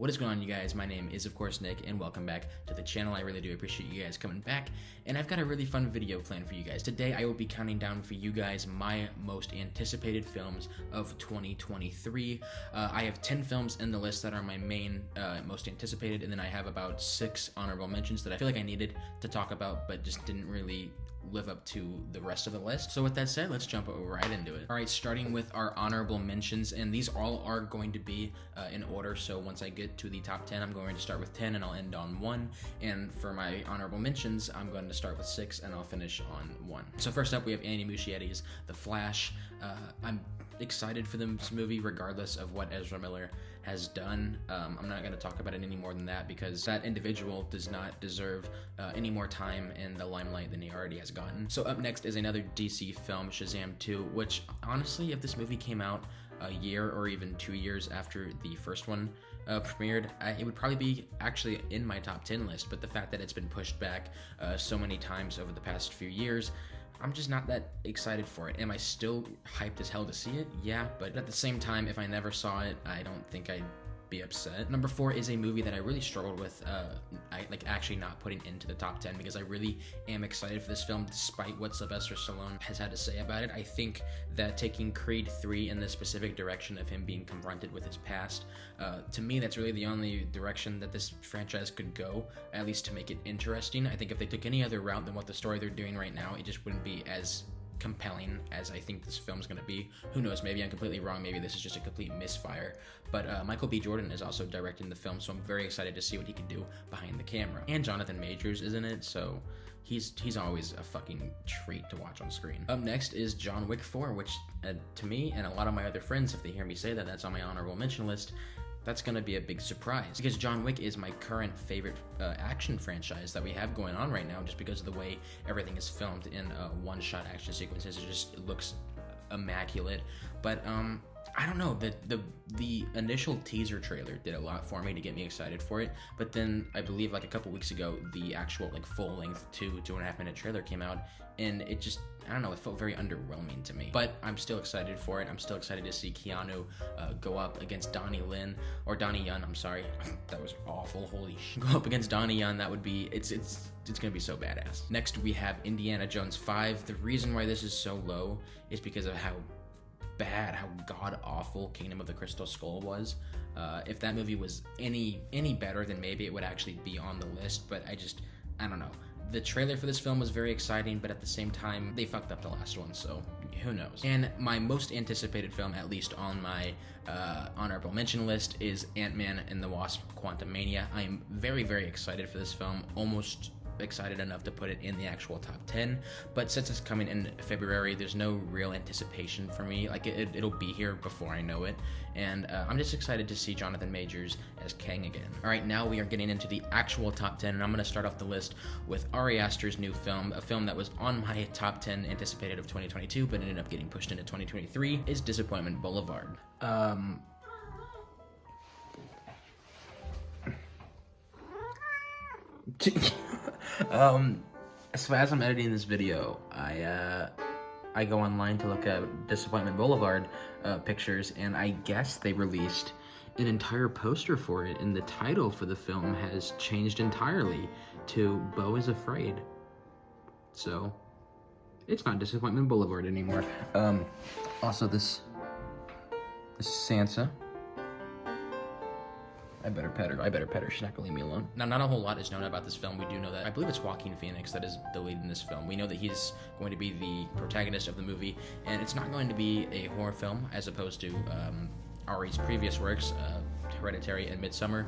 What is going on, you guys? My name is, of course, Nick, and welcome back to the channel. I really do appreciate you guys coming back, and I've got a really fun video planned for you guys. Today, I will be counting down for you guys my most anticipated films of 2023. I have 10 films in the list that are my main, most anticipated, and then I have about 6 honorable mentions that I feel like I needed to talk about, but just didn't really live up to the rest of the list. So with that said, let's jump right into it. All right, starting with our honorable mentions, and these all are going to be in order. So once I get to the top 10, I'm going to start with 10 and I'll end on 1. And for my honorable mentions, I'm going to start with 6 and I'll finish on 1. So first up, we have Andy Muschietti's The Flash. I'm excited for this movie regardless of what Ezra Miller has done. I'm not going to talk about it any more than that because that individual does not deserve any more time in the limelight than he already has gotten. So up next is another DC film, Shazam 2, which honestly, if this movie came out a year or even 2 years after the first one premiered, it would probably be actually in my top 10 list, but the fact that it's been pushed back so many times over the past few years, I'm just not that excited for it. Am I still hyped as hell to see it? Yeah, but at the same time, if I never saw it, I don't think I'd be upset. Number 4 is a movie that I really struggled with, actually not putting into the top 10 because I really am excited for this film despite what Sylvester Stallone has had to say about it. I think that taking Creed 3 in the specific direction of him being confronted with his past, to me, that's really the only direction that this franchise could go, at least to make it interesting. I think if they took any other route than what the story they're doing right now, it just wouldn't be as compelling as I think this film's gonna be. Who knows, maybe I'm completely wrong, maybe this is just a complete misfire, but Michael B. Jordan is also directing the film, so I'm very excited to see what he can do behind the camera. And Jonathan Majors is in it, so he's always a fucking treat to watch on screen. Up next is John Wick 4, which to me and a lot of my other friends, if they hear me say that that's on my honorable mention list, that's gonna be a big surprise because John Wick is my current favorite action franchise that we have going on right now, just because of the way everything is filmed in one-shot action sequences. It looks immaculate. But I don't know, the initial teaser trailer did a lot for me to get me excited for it, but then I believe like a couple weeks ago the actual like full-length 2.5 minute trailer came out, and it just, I don't know, it felt very underwhelming to me. But I'm still excited for it. I'm still excited to see Keanu go up against Donnie Yen, I'm sorry. That was awful, holy shit. Go up against Donnie Yen, that would be, it's gonna be so badass. Next we have Indiana Jones 5. The reason why this is so low is because of how god-awful Kingdom of the Crystal Skull was. If that movie was any better, then maybe it would actually be on the list, but I don't know. The trailer for this film was very exciting, but at the same time, they fucked up the last one, so who knows. And my most anticipated film, at least on my honorable mention list, is AntMan and the Wasp: Quantumania. I am very, very excited for this film, almost excited enough to put it in the actual top 10, but since it's coming in February, there's no real anticipation for me. Like it'll be here before I know it, and I'm just excited to see Jonathan Majors as Kang again. All right, now we are getting into the actual top 10, and I'm gonna start off the list with Ari Aster's new film, a film that was on my top 10 anticipated of 2022, but ended up getting pushed into 2023, is Disappointment Boulevard. So as I'm editing this video, I go online to look at Disappointment Boulevard pictures, and I guess they released an entire poster for it, and the title for the film has changed entirely to Beau is Afraid. So it's not Disappointment Boulevard anymore. Also this is Sansa. I better pet her, she's not gonna leave me alone. Now, not a whole lot is known about this film. We do know that, I believe it's Joaquin Phoenix that is the lead in this film. We know that he's going to be the protagonist of the movie, and it's not going to be a horror film as opposed to Ari's previous works, Hereditary and Midsommar.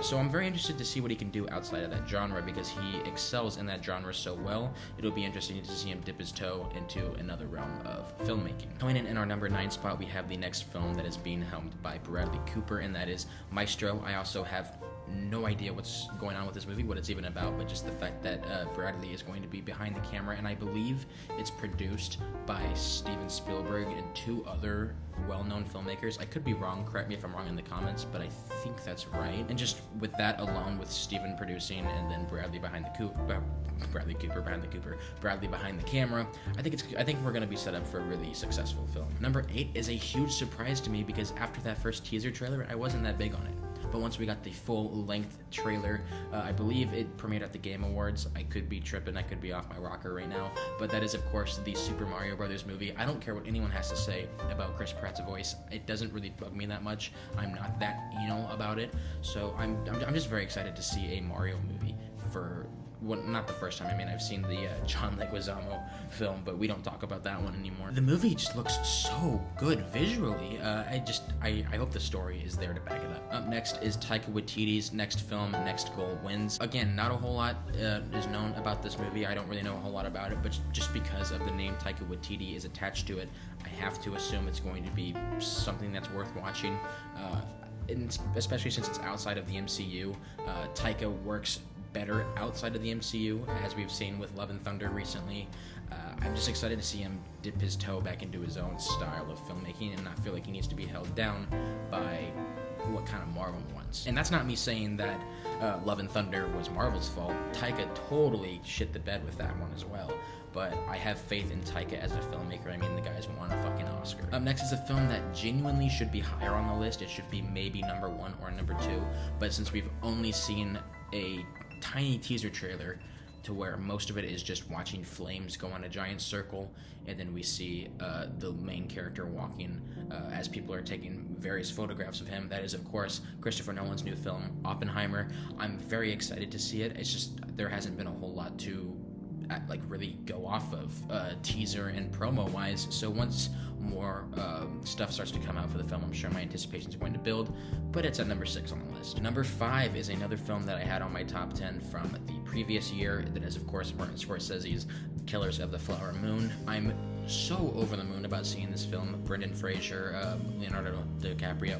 So I'm very interested to see what he can do outside of that genre because he excels in that genre so well. It'll be interesting to see him dip his toe into another realm of filmmaking. Coming in our number 9 spot, we have the next film that is being helmed by Bradley Cooper, and that is Maestro. I also have no idea what's going on with this movie, what it's even about, but just the fact that Bradley is going to be behind the camera, and I believe it's produced by Steven Spielberg and 2 other well-known filmmakers. I could be wrong, correct me if I'm wrong in the comments, but I think that's right. And just with that alone, with Steven producing and then Bradley behind the camera, I think we're gonna be set up for a really successful film. Number 8 is a huge surprise to me because after that first teaser trailer, I wasn't that big on it. but once we got the full-length trailer, I believe it premiered at the Game Awards. I could be tripping, I could be off my rocker right now, but that is of course the Super Mario Brothers movie. I don't care what anyone has to say about Chris Pratt's voice. It doesn't really bug me that much. I'm not that anal about it, so I'm just very excited to see a Mario movie for not the first time. I mean, I've seen the John Leguizamo film, but we don't talk about that one anymore. The movie just looks so good visually. I hope the story is there to back it up. Up next is Taika Waititi's next film, Next Goal Wins. Again, not a whole lot is known about this movie. I don't really know a whole lot about it, but just because of the name Taika Waititi is attached to it, I have to assume it's going to be something that's worth watching. And especially since it's outside of the MCU, Taika works better outside of the MCU, as we've seen with Love and Thunder recently. I'm just excited to see him dip his toe back into his own style of filmmaking and not feel like he needs to be held down by what kind of Marvel wants. And that's not me saying that Love and Thunder was Marvel's fault. Taika totally shit the bed with that one as well. But I have faith in Taika as a filmmaker. I mean, the guy's won a fucking Oscar. Up next is a film that genuinely should be higher on the list. It should be maybe number 1 or number 2. But since we've only seen a tiny teaser trailer to where most of it is just watching flames go on a giant circle, and then we see the main character walking as people are taking various photographs of him. That is, of course, Christopher Nolan's new film, Oppenheimer. I'm very excited to see it. It's just there hasn't been a whole lot to really go off of teaser and promo wise, so once more stuff starts to come out for the film, I'm sure my anticipation is going to build, but it's at number 6 on the list. Number 5 is another film that I had on my top 10 from the previous year. That is, of course, Martin Scorsese's Killers of the Flower Moon. I'm so over the moon about seeing this film. Brendan Fraser, Leonardo DiCaprio,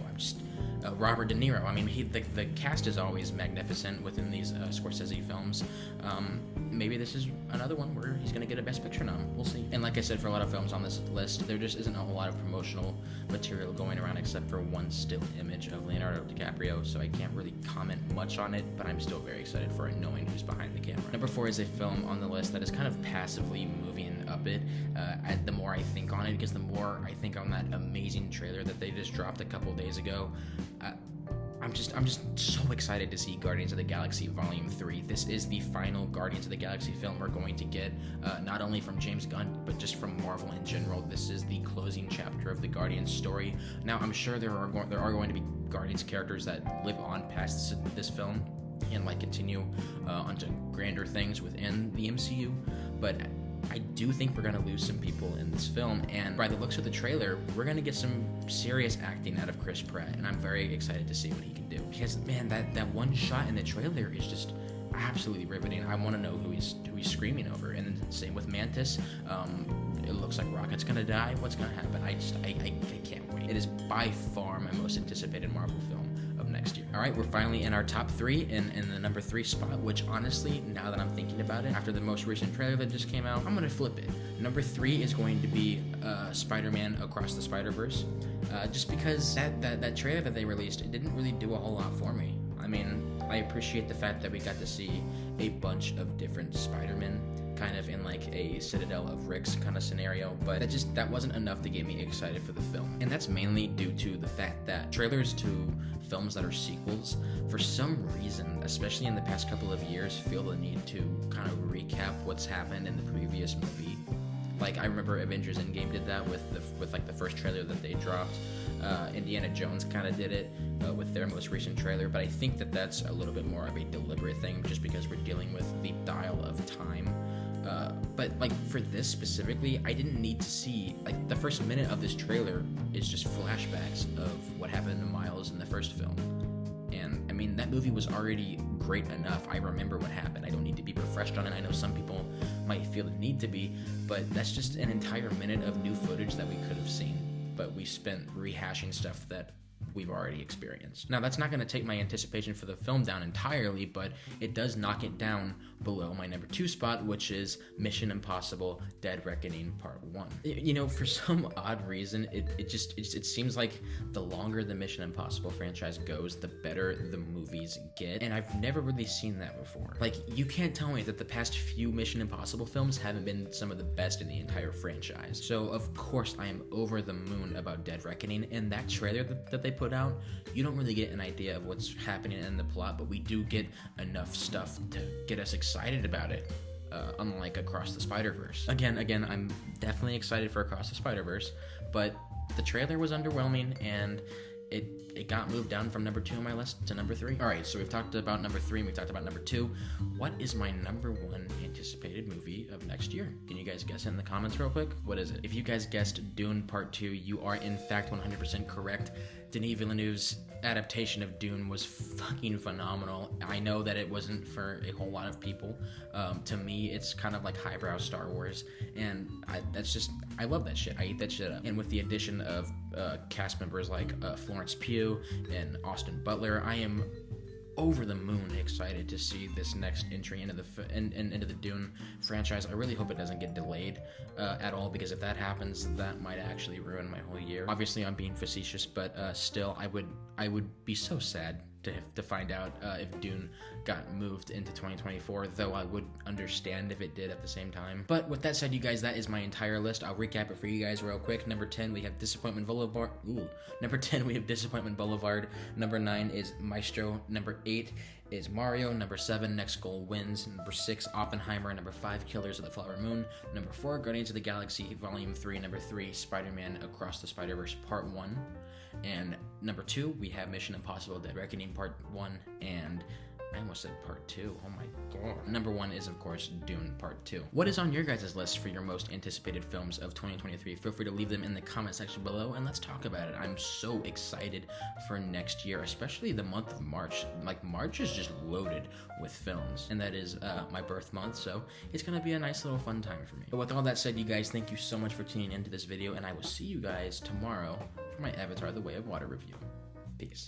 Robert De Niro. I mean, the cast is always magnificent within these Scorsese films. Maybe this is another one where he's going to get a Best Picture nom. We'll see. And like I said, for a lot of films on this list, there just isn't a whole lot of promotional material going around except for one still image of Leonardo DiCaprio, so I can't really comment much on it, but I'm still very excited for it, knowing who's behind the camera. Number 4 is a film on the list that is kind of passively moving up it the more I think on it, because the more I think on that amazing trailer that they just dropped a couple days ago, I'm just so excited to see Guardians of the Galaxy Volume 3. This is the final Guardians of the Galaxy film we're going to get, not only from James Gunn, but just from Marvel in general. This is the closing chapter of the Guardians story. Now, I'm sure there are going to be Guardians characters that live on past this film and continue onto grander things within the MCU, but I do think we're going to lose some people in this film, and by the looks of the trailer, we're going to get some serious acting out of Chris Pratt, and I'm very excited to see what he can do. Because, man, that one shot in the trailer is just absolutely riveting. I want to know who he's screaming over, and then same with Mantis. It looks like Rocket's going to die. What's going to happen? I can't wait. It is by far my most anticipated Marvel film of next year. All right, we're finally in our top 3 in the number 3 spot, which honestly, now that I'm thinking about it, after the most recent trailer that just came out, I'm gonna flip it. Number 3 is going to be Spider-Man Across the Spider-Verse, just because that trailer that they released, it didn't really do a whole lot for me. I mean, I appreciate the fact that we got to see a bunch of different Spider-Men kind of in a Citadel of Ricks kind of scenario, but that wasn't enough to get me excited for the film. And that's mainly due to the fact that trailers to films that are sequels, for some reason, especially in the past couple of years, feel the need to kind of recap what's happened in the previous movie. I remember Avengers Endgame did that with the first trailer that they dropped. Indiana Jones kind of did it with their most recent trailer, but I think that that's a little bit more of a deliberate thing, just because we're dealing with the dial of time. But for this specifically, I didn't need to see, the first minute of this trailer is just flashbacks of what happened to Miles in the first film. And I mean, that movie was already great enough. I remember what happened. I don't need to be refreshed on it. I know some people might feel the need to be, but that's just an entire minute of new footage that we could have seen. But we spent rehashing stuff that we've already experienced. Now, that's not going to take my anticipation for the film down entirely, but it does knock it down below my number 2 spot, which is Mission Impossible Dead Reckoning Part 1. For some odd reason, it seems like the longer the Mission Impossible franchise goes, the better the movies get, and I've never really seen that before. You can't tell me that the past few Mission Impossible films haven't been some of the best in the entire franchise. So, of course, I am over the moon about Dead Reckoning, and that trailer that they put put out, you don't really get an idea of what's happening in the plot, but we do get enough stuff to get us excited about it. Unlike Across the Spider-Verse. Again, I'm definitely excited for Across the Spider-Verse, but the trailer was underwhelming, and it got moved down from number 2 on my list to number 3. Alright, so we've talked about number 3 and we've talked about number 2. What is my number 1 anticipated movie of next year? Can you guys guess it in the comments real quick? What is it? If you guys guessed Dune Part 2, you are in fact 100% correct. Denis Villeneuve's adaptation of Dune was fucking phenomenal. I know that it wasn't for a whole lot of people. To me, it's kind of like highbrow Star Wars, and I love that shit. I eat that shit up. And with the addition of cast members like Florence Pugh and Austin Butler, I am over the moon excited to see this next entry into the Dune franchise. I really hope it doesn't get delayed at all, because if that happens, that might actually ruin my whole year. Obviously, I'm being facetious, but still, I would be so sad to find out if Dune got moved into 2024, though I would understand if it did at the same time. But with that said, you guys, that is my entire list. I'll recap it for you guys real quick. Number 10, we have Disappointment Boulevard. Number 10, we have Disappointment Boulevard. Number 9 is Maestro. Number 8 is Mario. Number 7, Next Goal Wins. Number 6, Oppenheimer. Number 5, Killers of the Flower Moon. Number 4, Guardians of the Galaxy Volume 3. Number 3, Spider-Man Across the Spider-Verse Part 1. And number 2, we have Mission Impossible Dead Reckoning Part 1, and I almost said Part 2. Oh my god. Number 1 is, of course, Dune Part 2. What is on your guys' list for your most anticipated films of 2023? Feel free to leave them in the comment section below, and let's talk about it. I'm so excited for next year, especially the month of March. Like, March is just loaded with films, and that is my birth month, so it's gonna be a nice little fun time for me. But with all that said, you guys, thank you so much for tuning into this video, and I will see you guys tomorrow for my Avatar: The Way of Water review. Peace.